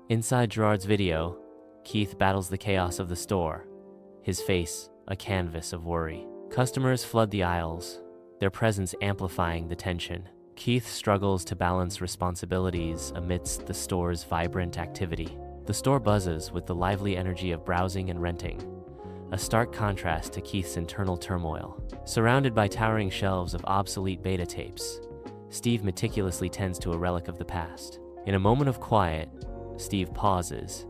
Inside Gerard's video, Keith battles the chaos of the store, his face a canvas of worry. Customers flood the aisles, their presence amplifying the tension. Keith struggles to balance responsibilities amidst the store's vibrant activity. The store buzzes with the lively energy of browsing and renting, a stark contrast to Keith's internal turmoil. Surrounded by towering shelves of obsolete beta tapes, Steve meticulously tends to a relic of the past. In a moment of quiet, Steve pauses,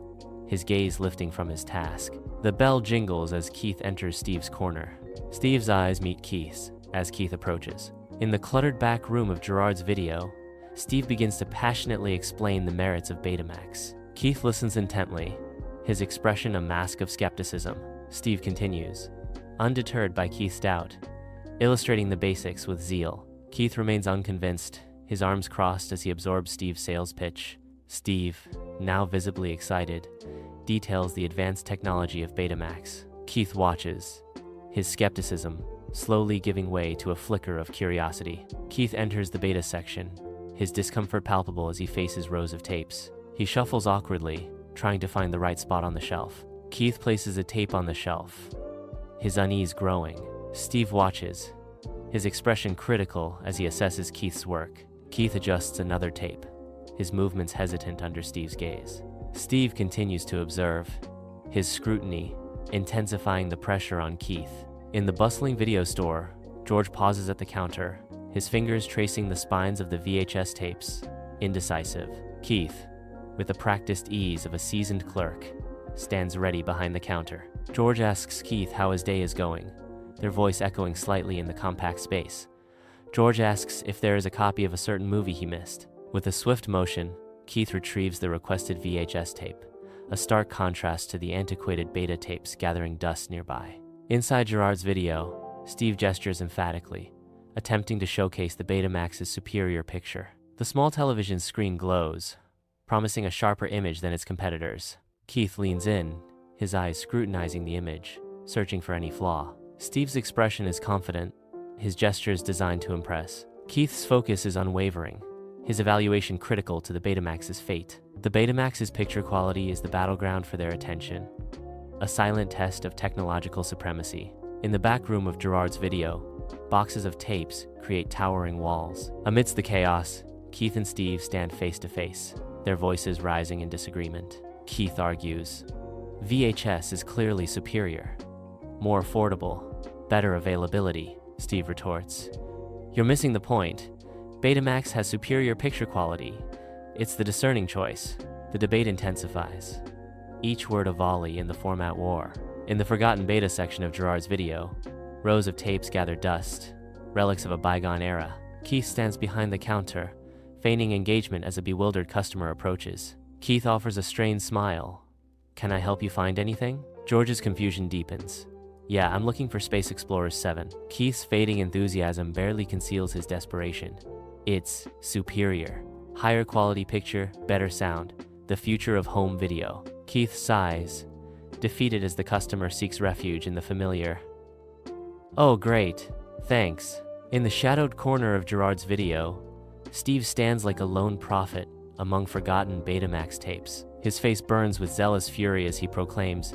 his gaze lifting from his task. The bell jingles as Keith enters Steve's corner. Steve's eyes meet Keith's as Keith approaches. In the cluttered back room of Gerard's video, Steve begins to passionately explain the merits of Betamax. Keith listens intently, his expression a mask of skepticism. Steve continues, undeterred by Keith's doubt, illustrating the basics with zeal. Keith remains unconvinced, his arms crossed as he absorbs Steve's sales pitch. Steve, now visibly excited, details the advanced technology of Betamax. Keith watches, his skepticism slowly giving way to a flicker of curiosity. Keith enters the beta section, his discomfort palpable as he faces rows of tapes. He shuffles awkwardly, trying to find the right spot on the shelf. Keith places a tape on the shelf, his unease growing. Steve watches, his expression critical as he assesses Keith's work. Keith adjusts another tape, his movements hesitant under Steve's gaze. Steve continues to observe, his scrutiny intensifying the pressure on Keith. In the bustling video store, George pauses at the counter, his fingers tracing the spines of the VHS tapes, indecisive. Keith, with the practiced ease of a seasoned clerk, stands ready behind the counter. George asks Keith how his day is going, their voice echoing slightly in the compact space. George asks if there is a copy of a certain movie he missed. With a swift motion, Keith retrieves the requested VHS tape, a stark contrast to the antiquated beta tapes gathering dust nearby. Inside Gerard's video, Steve gestures emphatically, attempting to showcase the Betamax's superior picture. The small television screen glows, promising a sharper image than its competitors. Keith leans in, his eyes scrutinizing the image, searching for any flaw. Steve's expression is confident, his gestures designed to impress. Keith's focus is unwavering, his evaluation critical to the Betamax's fate. The Betamax's picture quality is the battleground for their attention, a silent test of technological supremacy. In the back room of Gerard's video, boxes of tapes create towering walls. Amidst the chaos, Keith and Steve stand face to face, their voices rising in disagreement. Keith argues, VHS is clearly superior, more affordable, better availability. Steve retorts, you're missing the point. Betamax has superior picture quality. It's the discerning choice. The debate intensifies, each word a volley in the format war. In the forgotten beta section of Gerard's video, rows of tapes gather dust, relics of a bygone era. Keith stands behind the counter, feigning engagement as a bewildered customer approaches. Keith offers a strained smile. Can I help you find anything? George's confusion deepens. Yeah, I'm looking for Space Explorer 7. Keith's fading enthusiasm barely conceals his desperation. It's superior. Higher quality picture, better sound. The future of home video. Keith sighs, defeated as the customer seeks refuge in the familiar. Oh great, thanks. In the shadowed corner of Gerard's video, Steve stands like a lone prophet among forgotten Betamax tapes. His face burns with zealous fury as he proclaims,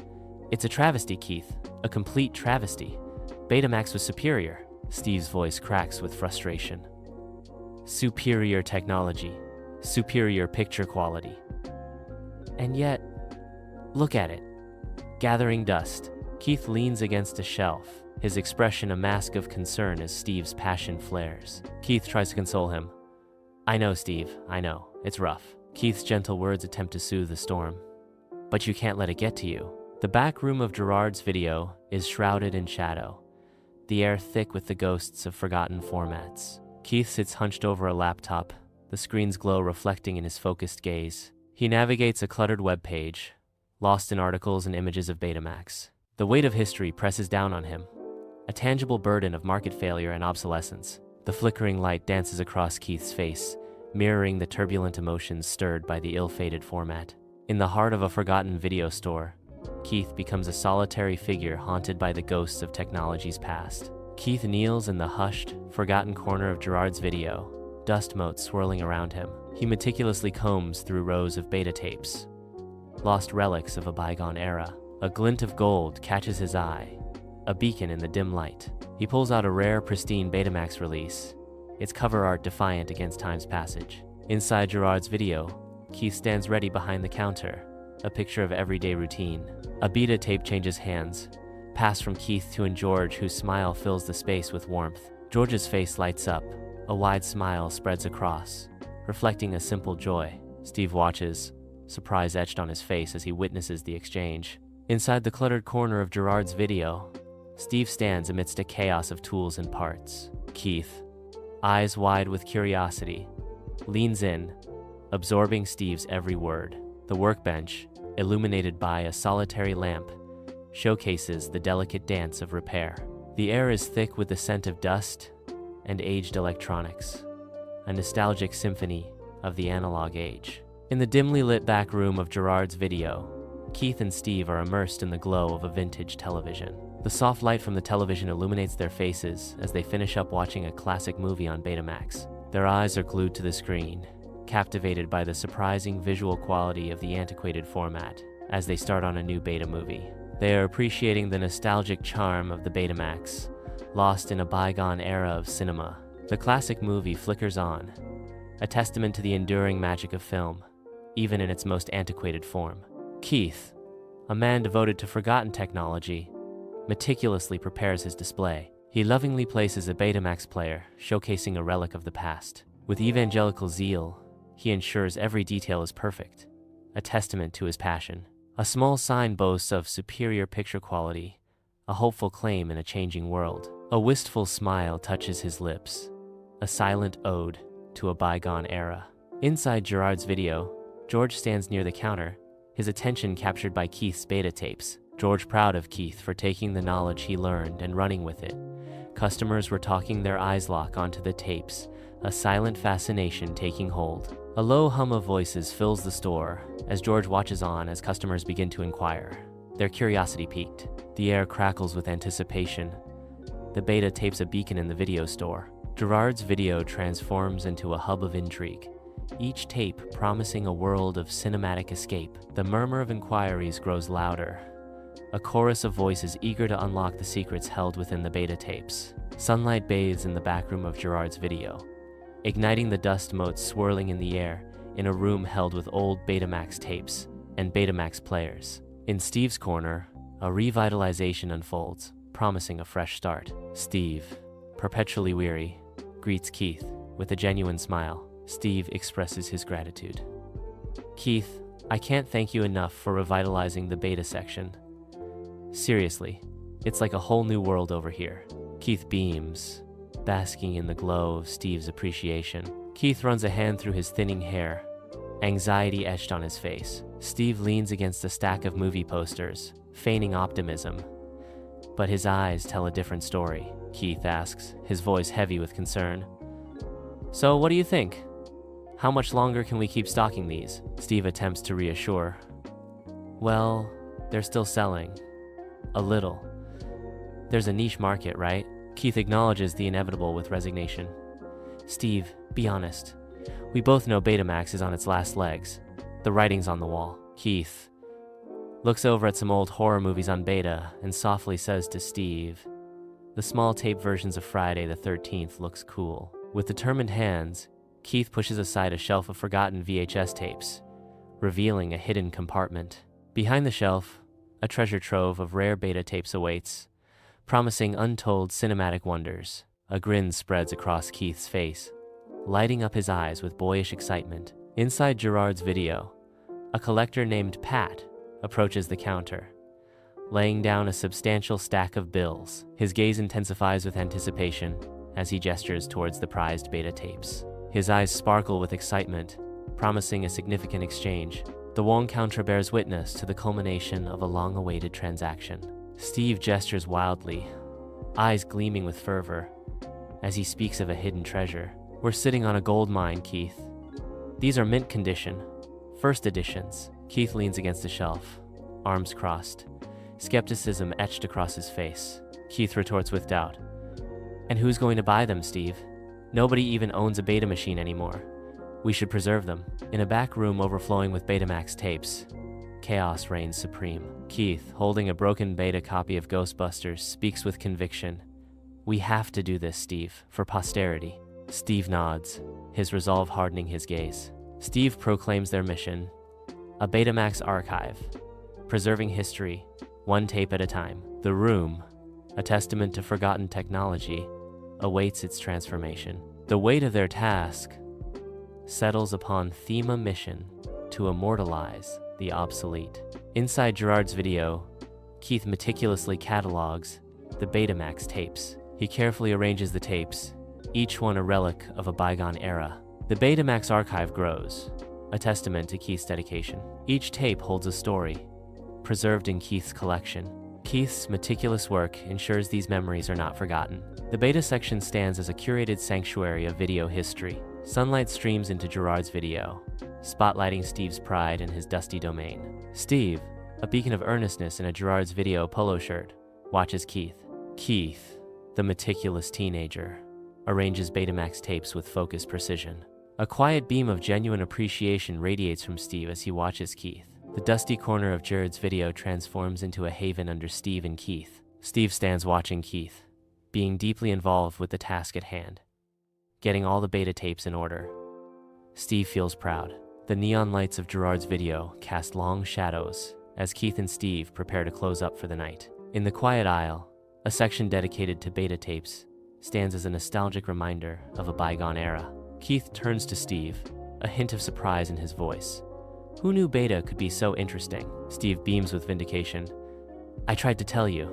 it's a travesty, Keith, a complete travesty. Betamax was superior. Steve's voice cracks with frustration. Superior technology, superior picture quality. And yet, look at it, gathering dust. Keith leans against a shelf, his expression a mask of concern as Steve's passion flares. Keith tries to console him. I know, Steve, I know, it's rough. Keith's gentle words attempt to soothe the storm. But you can't let it get to you. The back room of Gerard's video is shrouded in shadow, the air thick with the ghosts of forgotten formats. Keith sits hunched over a laptop, the screen's glow reflecting in his focused gaze. He navigates a cluttered web page, lost in articles and images of Betamax. The weight of history presses down on him, a tangible burden of market failure and obsolescence. The flickering light dances across Keith's face, mirroring the turbulent emotions stirred by the ill-fated format. In the heart of a forgotten video store, Keith becomes a solitary figure haunted by the ghosts of technology's past. Keith kneels in the hushed, forgotten corner of Gerard's video, dust motes swirling around him. He meticulously combs through rows of beta tapes, lost relics of a bygone era. A glint of gold catches his eye, a beacon in the dim light. He pulls out a rare, pristine Betamax release, its cover art defiant against time's passage. Inside Gerard's video, Keith stands ready behind the counter, a picture of everyday routine. A beta tape changes hands, passed from Keith to George, whose smile fills the space with warmth. George's face lights up, a wide smile spreads across, reflecting a simple joy. Steve watches, surprise etched on his face as he witnesses the exchange. Inside the cluttered corner of Gerard's video, Steve stands amidst a chaos of tools and parts. Keith, eyes wide with curiosity, leans in, absorbing Steve's every word. The workbench, illuminated by a solitary lamp, showcases the delicate dance of repair. The air is thick with the scent of dust and aged electronics, a nostalgic symphony of the analog age. In the dimly lit back room of Gerard's video, Keith and Steve are immersed in the glow of a vintage television. The soft light from the television illuminates their faces as they finish up watching a classic movie on Betamax. Their eyes are glued to the screen, captivated by the surprising visual quality of the antiquated format. As they start on a new beta movie, they are appreciating the nostalgic charm of the Betamax, lost in a bygone era of cinema. The classic movie flickers on, a testament to the enduring magic of film, even in its most antiquated form. Keith, a man devoted to forgotten technology, meticulously prepares his display. He lovingly places a Betamax player, showcasing a relic of the past. With evangelical zeal, he ensures every detail is perfect, a testament to his passion. A small sign boasts of superior picture quality, a hopeful claim in a changing world. A wistful smile touches his lips, a silent ode to a bygone era. Inside Gerard's video, George stands near the counter, his attention captured by Keith's beta tapes. George proud of Keith for taking the knowledge he learned and running with it. Customers were talking their eyes lock onto the tapes, a silent fascination taking hold. A low hum of voices fills the store as George watches on as customers begin to inquire, their curiosity piqued. The air crackles with anticipation. The beta tapes a beacon in the video store. Gerard's video transforms into a hub of intrigue, each tape promising a world of cinematic escape. The murmur of inquiries grows louder, a chorus of voices eager to unlock the secrets held within the beta tapes. Sunlight bathes in the back room of Gerard's video, igniting the dust motes swirling in the air in a room held with old Betamax tapes and Betamax players. In Steve's corner, a revitalization unfolds, promising a fresh start. Steve, perpetually weary, greets Keith with a genuine smile. Steve expresses his gratitude. Keith, I can't thank you enough for revitalizing the beta section. Seriously, it's like a whole new world over here. Keith beams, basking in the glow of Steve's appreciation. Keith runs a hand through his thinning hair, anxiety etched on his face. Steve leans against a stack of movie posters, feigning optimism, but his eyes tell a different story. Keith asks, his voice heavy with concern. So what do you think? How much longer can we keep stocking these? Steve attempts to reassure. Well, they're still selling. A little. There's a niche market, right? Keith acknowledges the inevitable with resignation. Steve, be honest. We both know Betamax is on its last legs. The writing's on the wall. Keith looks over at some old horror movies on beta and softly says to Steve, the small tape versions of Friday the 13th looks cool. With determined hands, Keith pushes aside a shelf of forgotten VHS tapes, revealing a hidden compartment. Behind the shelf, a treasure trove of rare beta tapes awaits, promising untold cinematic wonders. A grin spreads across Keith's face, lighting up his eyes with boyish excitement. Inside Gerard's video, a collector named Pat approaches the counter, laying down a substantial stack of bills. His gaze intensifies with anticipation as he gestures towards the prized beta tapes. His eyes sparkle with excitement, promising a significant exchange. The Wong counter bears witness to the culmination of a long-awaited transaction. Steve gestures wildly, eyes gleaming with fervor, as he speaks of a hidden treasure. We're sitting on a gold mine, Keith. These are mint condition, first editions. Keith leans against a shelf, arms crossed, skepticism etched across his face. Keith retorts with doubt. And who's going to buy them, Steve? Nobody even owns a beta machine anymore. We should preserve them. In a back room overflowing with Betamax tapes, chaos reigns supreme. Keith, holding a broken beta copy of Ghostbusters, speaks with conviction. "We have to do this, Steve, for posterity." Steve nods, his resolve hardening his gaze. Steve proclaims their mission: a Betamax archive, preserving history, one tape at a time. The room, a testament to forgotten technology, awaits its transformation. The weight of their task settles upon Thema mission to immortalize the obsolete. Inside Gerard's video, Keith meticulously catalogs the Betamax tapes. He carefully arranges the tapes, each one a relic of a bygone era. The Betamax archive grows, a testament to Keith's dedication. Each tape holds a story, preserved in Keith's collection. Keith's meticulous work ensures these memories are not forgotten. The beta section stands as a curated sanctuary of video history. Sunlight streams into Gerard's video, spotlighting Steve's pride in his dusty domain. Steve, a beacon of earnestness in a Gerard's video polo shirt, watches Keith. Keith, the meticulous teenager, arranges Betamax tapes with focused precision. A quiet beam of genuine appreciation radiates from Steve as he watches Keith. The dusty corner of Gerard's video transforms into a haven under Steve and Keith. Steve stands watching Keith, being deeply involved with the task at hand, getting all the beta tapes in order. Steve feels proud. The neon lights of Gerard's video cast long shadows as Keith and Steve prepare to close up for the night. In the quiet aisle, a section dedicated to beta tapes stands as a nostalgic reminder of a bygone era. Keith turns to Steve, a hint of surprise in his voice. "Who knew beta could be so interesting?" Steve beams with vindication. "I tried to tell you."